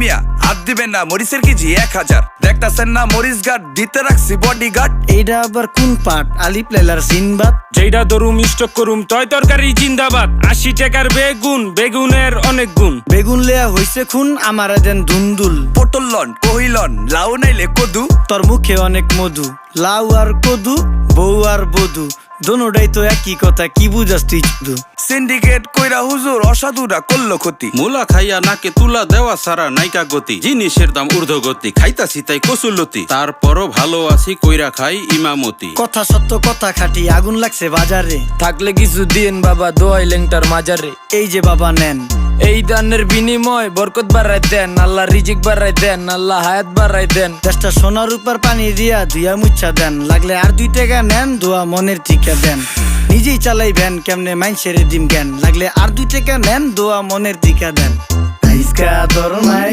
মিয়া হাত দিবেন না, মরিচের কেজি 1000। দেখতাছেন না মরিচ গার্ড দিতে রাখছি বডি গার্ড। এইটা আবার কোন পাট? আলিপ লাইলার সিনবাদ। যেইটা ধরুম স্টক করুম তয় তরকারি জিন্দাবাদ। 80 টাকার বেগুন, বেগুনের অনেক গুণ। বেগুন লেয়া হইছে খুন, আমারে দেন দুন্দুল। পটল লন, কহিলন, লাউ নাইলে কদু। তোর মুখে অনেক মধু, লাউ আর কদু, বউ আর বধু, দোনোটাই তো একই কথা, কি বুঝাস তুই শুধু? সিন্ডিকেট কইরা হুজুর অসাধুরা করলো ক্ষতি। মুলা খাইয়া নাকে তুলা দেওয়া সারা নাইকা গতি। জিনিসের দাম ঊর্ধ্বগতি, খাইতাছি তাই কসুলতি। তারপরও ভালো আছি কইরা খাই ইমামতি। কথা সত্য কথা খাটি, আগুন লাগছে বাজারে। থাকলে কিছু দিয়েন বাবা, দোয়াই লেংটার মাজারে। এই যে বাবা নেন, এই দানের বিনিময় বরকত বাড়াই দেন, আল্লাহ রিজিক বাড়াই দেন, আল্লাহ হায়াত বাড়াই দেন। দেশটা সোনার উপর পানি দিয়া ধুইয়া মুচ্ছা দেন। লাগলে আর 2 টাকা নেন, দোয়া মনের ঠিকা দেন। নিজেই চালাই ভ্যান, কেমনে মাইনসেরে দিম জ্ঞান। লাগলে আর 2 টাকা নেন, দোয়া মনের ঠিকা দেন। আইসকা তোর নাই